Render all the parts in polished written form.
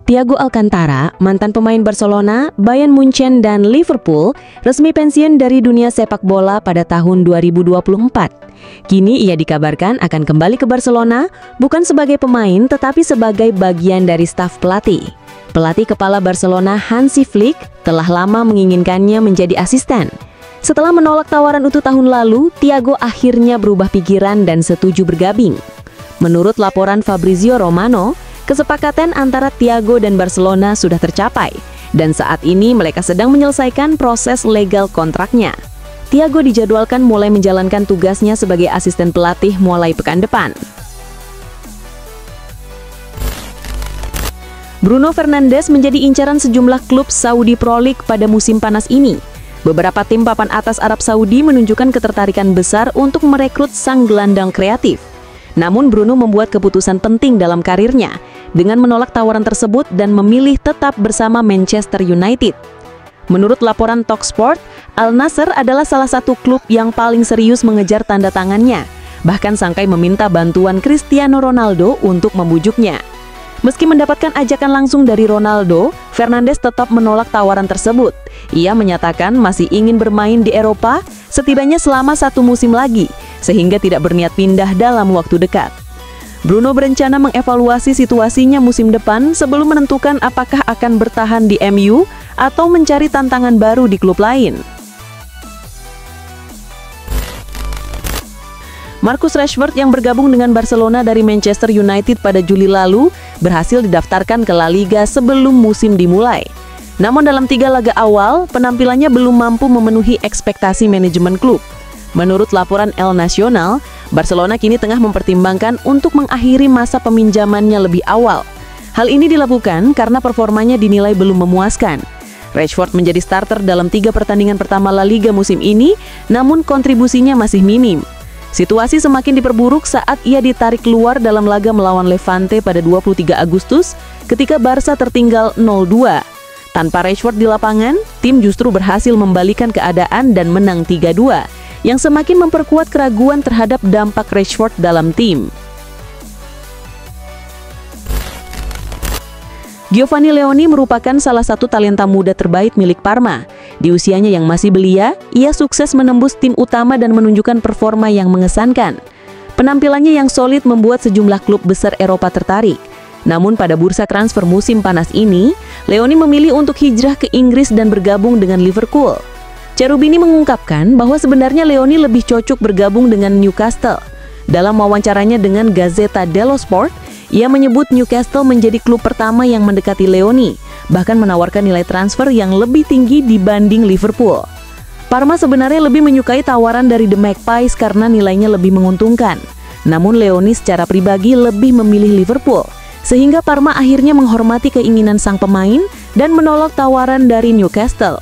Thiago Alcantara, mantan pemain Barcelona, Bayern Munchen, dan Liverpool, resmi pensiun dari dunia sepak bola pada tahun 2024. Kini ia dikabarkan akan kembali ke Barcelona, bukan sebagai pemain tetapi sebagai bagian dari staf pelatih. Pelatih kepala Barcelona Hansi Flick telah lama menginginkannya menjadi asisten. Setelah menolak tawaran itu tahun lalu, Thiago akhirnya berubah pikiran dan setuju bergabung. Menurut laporan Fabrizio Romano, kesepakatan antara Thiago dan Barcelona sudah tercapai, dan saat ini mereka sedang menyelesaikan proses legal kontraknya. Thiago dijadwalkan mulai menjalankan tugasnya sebagai asisten pelatih mulai pekan depan. Bruno Fernandes menjadi incaran sejumlah klub Saudi Pro League pada musim panas ini. Beberapa tim papan atas Arab Saudi menunjukkan ketertarikan besar untuk merekrut sang gelandang kreatif. Namun Bruno membuat keputusan penting dalam karirnya dengan menolak tawaran tersebut dan memilih tetap bersama Manchester United. Menurut laporan Talksport, Al Nassr adalah salah satu klub yang paling serius mengejar tanda tangannya, bahkan sampai meminta bantuan Cristiano Ronaldo untuk membujuknya. Meski mendapatkan ajakan langsung dari Ronaldo, Fernandes tetap menolak tawaran tersebut. Ia menyatakan masih ingin bermain di Eropa setidaknya selama 1 musim lagi, sehingga tidak berniat pindah dalam waktu dekat. Bruno berencana mengevaluasi situasinya musim depan sebelum menentukan apakah akan bertahan di MU atau mencari tantangan baru di klub lain. Marcus Rashford yang bergabung dengan Barcelona dari Manchester United pada Juli lalu berhasil didaftarkan ke La Liga sebelum musim dimulai. Namun dalam 3 laga awal, penampilannya belum mampu memenuhi ekspektasi manajemen klub. Menurut laporan El Nacional, Barcelona kini tengah mempertimbangkan untuk mengakhiri masa peminjamannya lebih awal. Hal ini dilakukan karena performanya dinilai belum memuaskan. Rashford menjadi starter dalam 3 pertandingan pertama La Liga musim ini, namun kontribusinya masih minim. Situasi semakin diperburuk saat ia ditarik keluar dalam laga melawan Levante pada 23 Agustus ketika Barca tertinggal 0-2. Tanpa Rashford di lapangan, tim justru berhasil membalikan keadaan dan menang 3-2, yang semakin memperkuat keraguan terhadap dampak Rashford dalam tim. Giovanni Leoni merupakan salah satu talenta muda terbaik milik Parma. Di usianya yang masih belia, ia sukses menembus tim utama dan menunjukkan performa yang mengesankan. Penampilannya yang solid membuat sejumlah klub besar Eropa tertarik. Namun pada bursa transfer musim panas ini, Leoni memilih untuk hijrah ke Inggris dan bergabung dengan Liverpool. Cherubini mengungkapkan bahwa sebenarnya Leoni lebih cocok bergabung dengan Newcastle. Dalam wawancaranya dengan Gazzetta dello Sport, ia menyebut Newcastle menjadi klub pertama yang mendekati Leoni, bahkan menawarkan nilai transfer yang lebih tinggi dibanding Liverpool. Parma sebenarnya lebih menyukai tawaran dari The Magpies karena nilainya lebih menguntungkan. Namun Leoni secara pribadi lebih memilih Liverpool, sehingga Parma akhirnya menghormati keinginan sang pemain dan menolak tawaran dari Newcastle.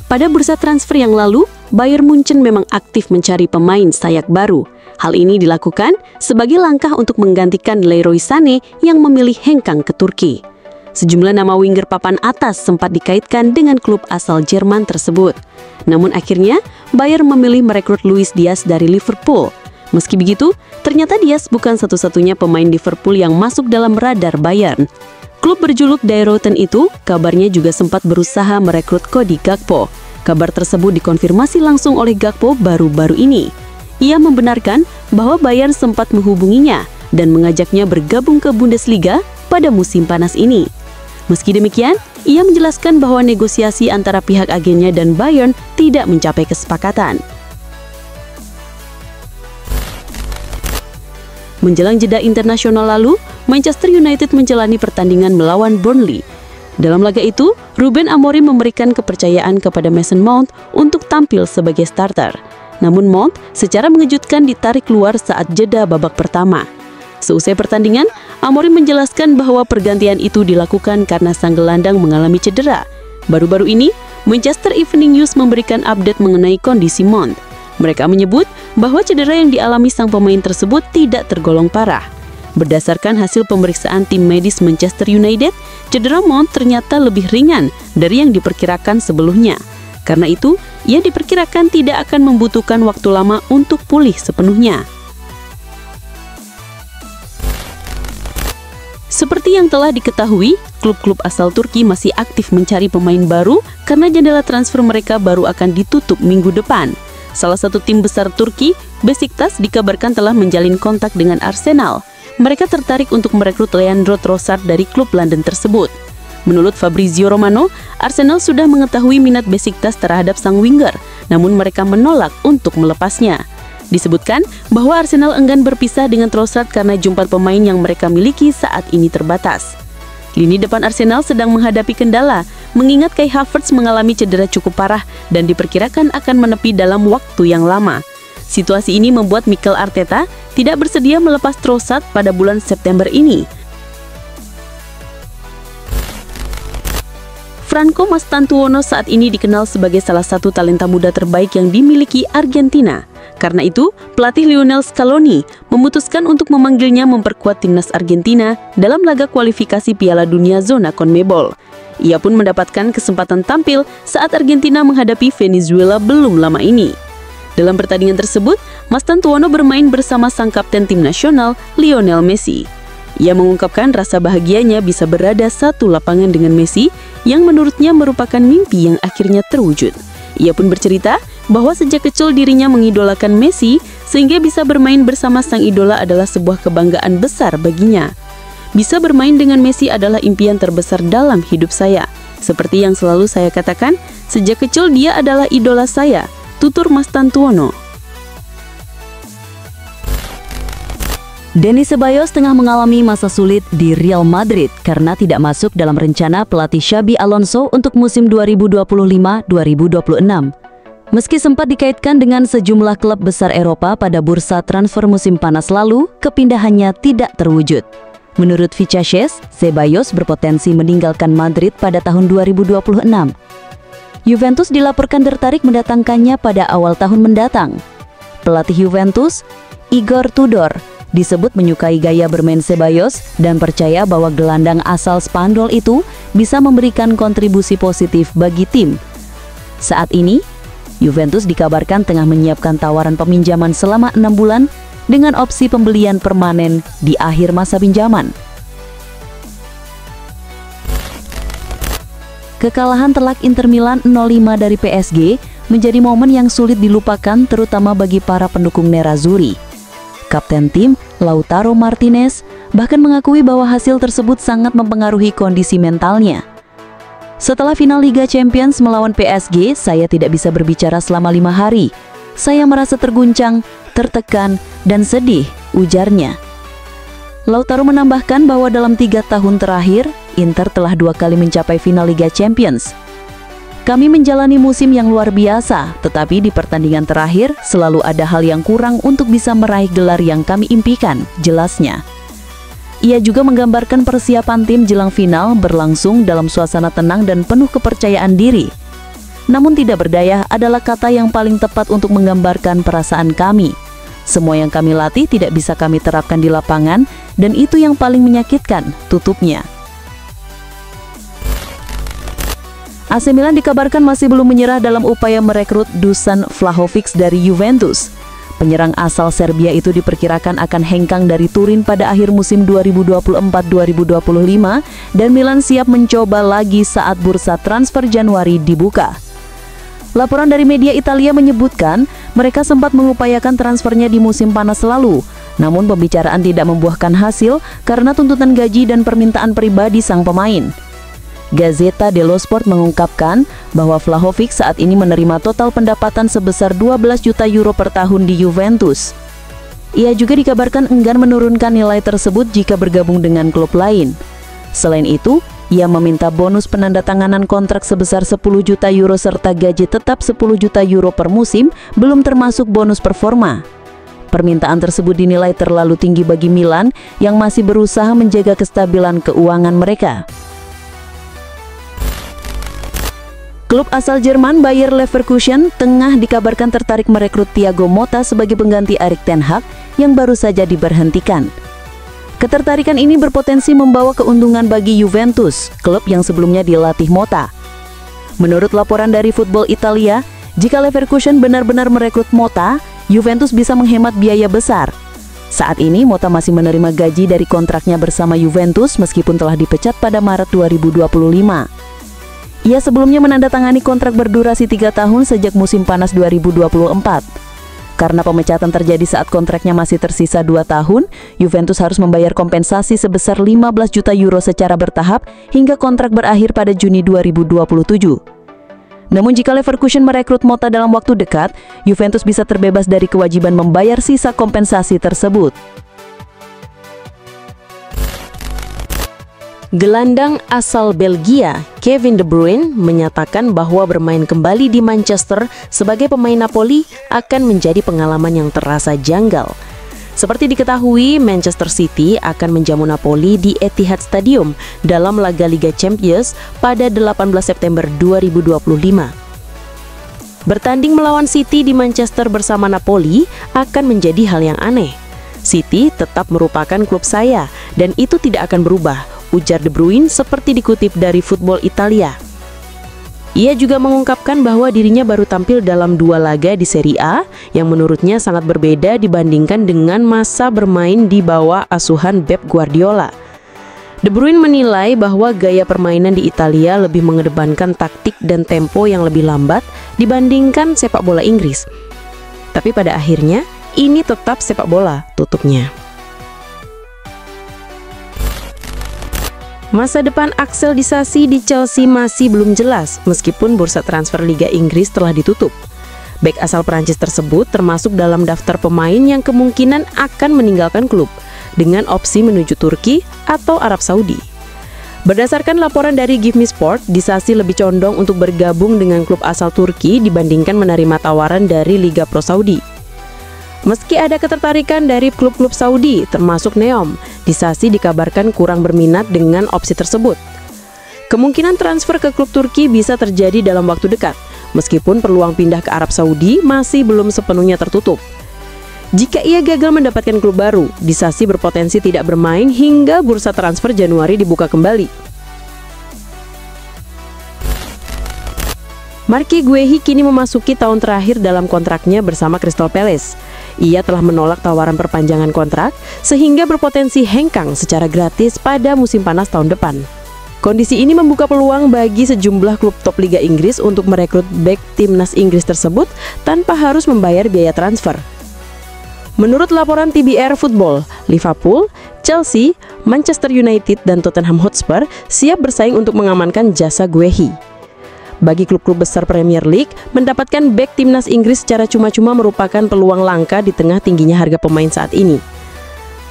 Pada bursa transfer yang lalu, Bayern Munchen memang aktif mencari pemain sayap baru. Hal ini dilakukan sebagai langkah untuk menggantikan Leroy Sané yang memilih hengkang ke Turki. Sejumlah nama winger papan atas sempat dikaitkan dengan klub asal Jerman tersebut. Namun akhirnya, Bayern memilih merekrut Luis Diaz dari Liverpool. Meski begitu, ternyata Diaz bukan satu-satunya pemain Liverpool yang masuk dalam radar Bayern. Klub berjuluk Die Roten itu kabarnya juga sempat berusaha merekrut Cody Gakpo. Kabar tersebut dikonfirmasi langsung oleh Gakpo baru-baru ini. Ia membenarkan bahwa Bayern sempat menghubunginya dan mengajaknya bergabung ke Bundesliga pada musim panas ini. Meski demikian, ia menjelaskan bahwa negosiasi antara pihak agennya dan Bayern tidak mencapai kesepakatan. Menjelang jeda internasional lalu, Manchester United menjalani pertandingan melawan Burnley. Dalam laga itu, Ruben Amorim memberikan kepercayaan kepada Mason Mount untuk tampil sebagai starter. Namun Mount secara mengejutkan ditarik keluar saat jeda babak pertama. Seusai pertandingan, Amorim menjelaskan bahwa pergantian itu dilakukan karena sang gelandang mengalami cedera. Baru-baru ini, Manchester Evening News memberikan update mengenai kondisi Mount. Mereka menyebut bahwa cedera yang dialami sang pemain tersebut tidak tergolong parah. Berdasarkan hasil pemeriksaan tim medis Manchester United, cedera Mount ternyata lebih ringan dari yang diperkirakan sebelumnya. Karena itu, ia diperkirakan tidak akan membutuhkan waktu lama untuk pulih sepenuhnya. Seperti yang telah diketahui, klub-klub asal Turki masih aktif mencari pemain baru karena jendela transfer mereka baru akan ditutup minggu depan. Salah satu tim besar Turki, Beşiktaş, dikabarkan telah menjalin kontak dengan Arsenal. Mereka tertarik untuk merekrut Leandro Trossard dari klub London tersebut. Menurut Fabrizio Romano, Arsenal sudah mengetahui minat Beşiktaş terhadap sang winger, namun mereka menolak untuk melepasnya. Disebutkan bahwa Arsenal enggan berpisah dengan Trossard karena jumlah pemain yang mereka miliki saat ini terbatas. Lini depan Arsenal sedang menghadapi kendala, mengingat Kai Havertz mengalami cedera cukup parah dan diperkirakan akan menepi dalam waktu yang lama. Situasi ini membuat Mikel Arteta tidak bersedia melepas Trossard pada bulan September ini. Franco Mastantuono saat ini dikenal sebagai salah satu talenta muda terbaik yang dimiliki Argentina. Karena itu, pelatih Lionel Scaloni memutuskan untuk memanggilnya memperkuat timnas Argentina dalam laga kualifikasi Piala Dunia zona CONMEBOL. Ia pun mendapatkan kesempatan tampil saat Argentina menghadapi Venezuela belum lama ini. Dalam pertandingan tersebut, Mastantuono bermain bersama sang kapten tim nasional, Lionel Messi. Ia mengungkapkan rasa bahagianya bisa berada satu lapangan dengan Messi yang menurutnya merupakan mimpi yang akhirnya terwujud. Ia pun bercerita bahwa sejak kecil dirinya mengidolakan Messi sehingga bisa bermain bersama sang idola adalah sebuah kebanggaan besar baginya. Bisa bermain dengan Messi adalah impian terbesar dalam hidup saya. Seperti yang selalu saya katakan, sejak kecil dia adalah idola saya, tutur Mastantuono. Denis Ceballos tengah mengalami masa sulit di Real Madrid karena tidak masuk dalam rencana pelatih Xabi Alonso untuk musim 2025-2026. Meski sempat dikaitkan dengan sejumlah klub besar Eropa pada bursa transfer musim panas lalu, kepindahannya tidak terwujud. Menurut Fichajes, Ceballos berpotensi meninggalkan Madrid pada tahun 2026. Juventus dilaporkan tertarik mendatangkannya pada awal tahun mendatang. Pelatih Juventus, Igor Tudor, disebut menyukai gaya bermain Ceballos dan percaya bahwa gelandang asal Spanyol itu bisa memberikan kontribusi positif bagi tim. Saat ini, Juventus dikabarkan tengah menyiapkan tawaran peminjaman selama 6 bulan dengan opsi pembelian permanen di akhir masa pinjaman. Kekalahan telak Inter Milan 0-5 dari PSG menjadi momen yang sulit dilupakan terutama bagi para pendukung Nerazzurri. Kapten tim, Lautaro Martinez, bahkan mengakui bahwa hasil tersebut sangat mempengaruhi kondisi mentalnya. Setelah final Liga Champions melawan PSG, saya tidak bisa berbicara selama 5 hari. Saya merasa terguncang, tertekan, dan sedih, ujarnya. Lautaro menambahkan bahwa dalam 3 tahun terakhir, Inter telah 2 kali mencapai final Liga Champions. Kami menjalani musim yang luar biasa, tetapi di pertandingan terakhir selalu ada hal yang kurang untuk bisa meraih gelar yang kami impikan, jelasnya. Ia juga menggambarkan persiapan tim jelang final berlangsung dalam suasana tenang dan penuh kepercayaan diri. Namun tidak berdaya adalah kata yang paling tepat untuk menggambarkan perasaan kami. Semua yang kami latih tidak bisa kami terapkan di lapangan, dan itu yang paling menyakitkan, tutupnya. AC Milan dikabarkan masih belum menyerah dalam upaya merekrut Dusan Vlahovic dari Juventus. Penyerang asal Serbia itu diperkirakan akan hengkang dari Turin pada akhir musim 2024-2025 dan Milan siap mencoba lagi saat bursa transfer Januari dibuka. Laporan dari media Italia menyebutkan mereka sempat mengupayakan transfernya di musim panas lalu, namun pembicaraan tidak membuahkan hasil karena tuntutan gaji dan permintaan pribadi sang pemain. Gazzetta dello Sport mengungkapkan bahwa Vlahovic saat ini menerima total pendapatan sebesar 12 juta euro per tahun di Juventus. Ia juga dikabarkan enggan menurunkan nilai tersebut jika bergabung dengan klub lain. Selain itu, ia meminta bonus penandatanganan kontrak sebesar 10 juta euro serta gaji tetap 10 juta euro per musim, belum termasuk bonus performa. Permintaan tersebut dinilai terlalu tinggi bagi Milan yang masih berusaha menjaga kestabilan keuangan mereka. Klub asal Jerman Bayer Leverkusen tengah dikabarkan tertarik merekrut Thiago Motta sebagai pengganti Erik ten Hag yang baru saja diberhentikan. Ketertarikan ini berpotensi membawa keuntungan bagi Juventus, klub yang sebelumnya dilatih Motta. Menurut laporan dari Football Italia, jika Leverkusen benar-benar merekrut Motta, Juventus bisa menghemat biaya besar. Saat ini Motta masih menerima gaji dari kontraknya bersama Juventus meskipun telah dipecat pada Maret 2025. Ia sebelumnya menandatangani kontrak berdurasi 3 tahun sejak musim panas 2024. Karena pemecatan terjadi saat kontraknya masih tersisa 2 tahun, Juventus harus membayar kompensasi sebesar 15 juta euro secara bertahap hingga kontrak berakhir pada Juni 2027. Namun jika Leverkusen merekrut Motta dalam waktu dekat, Juventus bisa terbebas dari kewajiban membayar sisa kompensasi tersebut. Gelandang asal Belgia, Kevin De Bruyne, menyatakan bahwa bermain kembali di Manchester sebagai pemain Napoli akan menjadi pengalaman yang terasa janggal. Seperti diketahui, Manchester City akan menjamu Napoli di Etihad Stadium dalam laga Liga Champions pada 18 September 2025. Bertanding melawan City di Manchester bersama Napoli akan menjadi hal yang aneh. City tetap merupakan klub saya dan itu tidak akan berubah, ujar De Bruyne seperti dikutip dari Football Italia. Ia juga mengungkapkan bahwa dirinya baru tampil dalam 2 laga di Serie A yang menurutnya sangat berbeda dibandingkan dengan masa bermain di bawah asuhan Pep Guardiola. De Bruyne menilai bahwa gaya permainan di Italia lebih mengedepankan taktik dan tempo yang lebih lambat dibandingkan sepak bola Inggris. Tapi pada akhirnya, ini tetap sepak bola, tutupnya. Masa depan Axel Disasi di Chelsea masih belum jelas meskipun bursa transfer Liga Inggris telah ditutup. Bek asal Prancis tersebut termasuk dalam daftar pemain yang kemungkinan akan meninggalkan klub dengan opsi menuju Turki atau Arab Saudi. Berdasarkan laporan dari Give Me Sport, Disasi lebih condong untuk bergabung dengan klub asal Turki dibandingkan menerima tawaran dari Liga Pro Saudi. Meski ada ketertarikan dari klub-klub Saudi, termasuk Neom, Disasi dikabarkan kurang berminat dengan opsi tersebut. Kemungkinan transfer ke klub Turki bisa terjadi dalam waktu dekat, meskipun peluang pindah ke Arab Saudi masih belum sepenuhnya tertutup. Jika ia gagal mendapatkan klub baru, Disasi berpotensi tidak bermain hingga bursa transfer Januari dibuka kembali. Marky Guehi kini memasuki tahun terakhir dalam kontraknya bersama Crystal Palace. Ia telah menolak tawaran perpanjangan kontrak sehingga berpotensi hengkang secara gratis pada musim panas tahun depan. Kondisi ini membuka peluang bagi sejumlah klub top Liga Inggris untuk merekrut bek timnas Inggris tersebut tanpa harus membayar biaya transfer. Menurut laporan TBR Football, Liverpool, Chelsea, Manchester United, dan Tottenham Hotspur siap bersaing untuk mengamankan jasa Guehi. Bagi klub-klub besar Premier League, mendapatkan bek timnas Inggris secara cuma-cuma merupakan peluang langka di tengah tingginya harga pemain saat ini.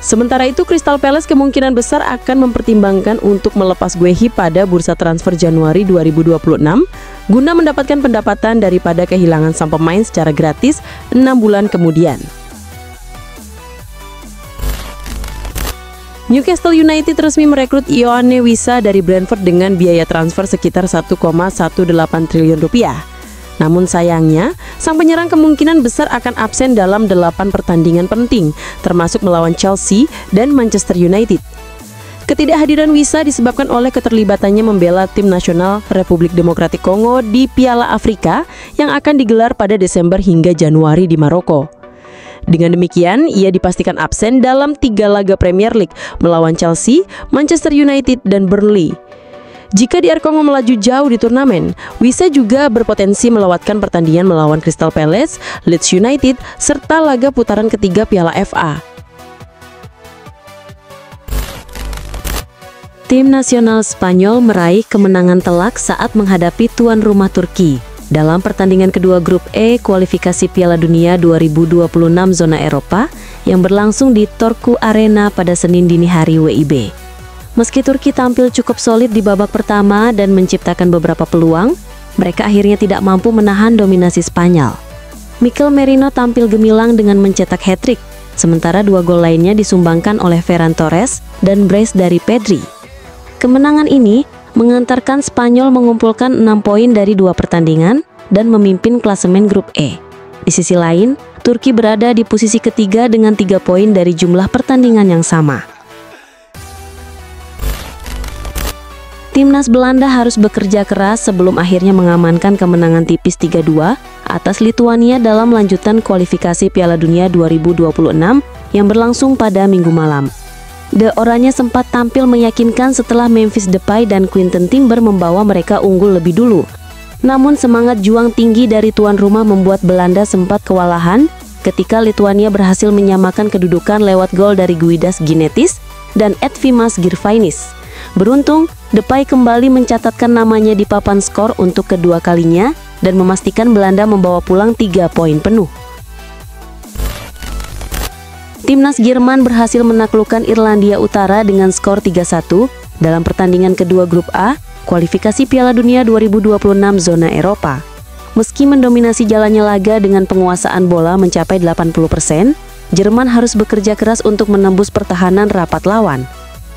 Sementara itu, Crystal Palace kemungkinan besar akan mempertimbangkan untuk melepas Guehi pada bursa transfer Januari 2026 guna mendapatkan pendapatan daripada kehilangan sang pemain secara gratis 6 bulan kemudian. Newcastle United resmi merekrut Ioane Wissa dari Brentford dengan biaya transfer sekitar 1,18 triliun rupiah. Namun sayangnya, sang penyerang kemungkinan besar akan absen dalam 8 pertandingan penting, termasuk melawan Chelsea dan Manchester United. Ketidakhadiran Wissa disebabkan oleh keterlibatannya membela tim nasional Republik Demokratik Kongo di Piala Afrika yang akan digelar pada Desember hingga Januari di Maroko. Dengan demikian, ia dipastikan absen dalam 3 laga Premier League melawan Chelsea, Manchester United, dan Burnley. Jika DR Kongo melaju jauh di turnamen, Wissa juga berpotensi melewatkan pertandingan melawan Crystal Palace, Leeds United, serta laga putaran ketiga Piala FA. Tim nasional Spanyol meraih kemenangan telak saat menghadapi tuan rumah Turki dalam pertandingan kedua grup E kualifikasi Piala Dunia 2026 zona Eropa yang berlangsung di Turku Arena pada Senin dini hari WIB. Meski Turki tampil cukup solid di babak pertama dan menciptakan beberapa peluang, mereka akhirnya tidak mampu menahan dominasi Spanyol. Mikel Merino tampil gemilang dengan mencetak hat-trick, sementara 2 gol lainnya disumbangkan oleh Ferran Torres dan brace dari Pedri. Kemenangan ini mengantarkan Spanyol mengumpulkan 6 poin dari 2 pertandingan dan memimpin klasemen grup E. Di sisi lain, Turki berada di posisi ketiga dengan 3 poin dari jumlah pertandingan yang sama. Timnas Belanda harus bekerja keras sebelum akhirnya mengamankan kemenangan tipis 3-2 atas Lituania dalam lanjutan kualifikasi Piala Dunia 2026 yang berlangsung pada Minggu malam. The Oranye sempat tampil meyakinkan setelah Memphis Depay dan Quinten Timber membawa mereka unggul lebih dulu. Namun semangat juang tinggi dari tuan rumah membuat Belanda sempat kewalahan ketika Lituania berhasil menyamakan kedudukan lewat gol dari Guidas Ginetis dan Edvimas Girvainis. Beruntung, Depay kembali mencatatkan namanya di papan skor untuk kedua kalinya dan memastikan Belanda membawa pulang 3 poin penuh. Timnas Jerman berhasil menaklukkan Irlandia Utara dengan skor 3-1 dalam pertandingan kedua grup A, kualifikasi Piala Dunia 2026 zona Eropa. Meski mendominasi jalannya laga dengan penguasaan bola mencapai 80%, Jerman harus bekerja keras untuk menembus pertahanan rapat lawan.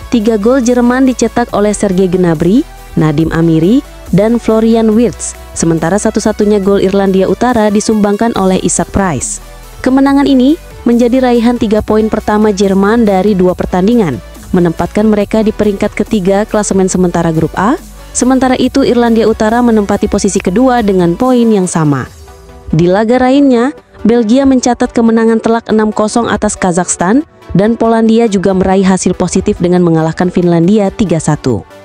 3 gol Jerman dicetak oleh Sergei Gnabry, Nadim Amiri, dan Florian Wirtz, sementara satu-satunya gol Irlandia Utara disumbangkan oleh Isaac Price. Kemenangan ini menjadi raihan 3 poin pertama Jerman dari 2 pertandingan, menempatkan mereka di peringkat ketiga klasemen sementara grup A. Sementara itu Irlandia Utara menempati posisi kedua dengan poin yang sama. Di laga lainnya, Belgia mencatat kemenangan telak 6-0 atas Kazakhstan dan Polandia juga meraih hasil positif dengan mengalahkan Finlandia 3-1.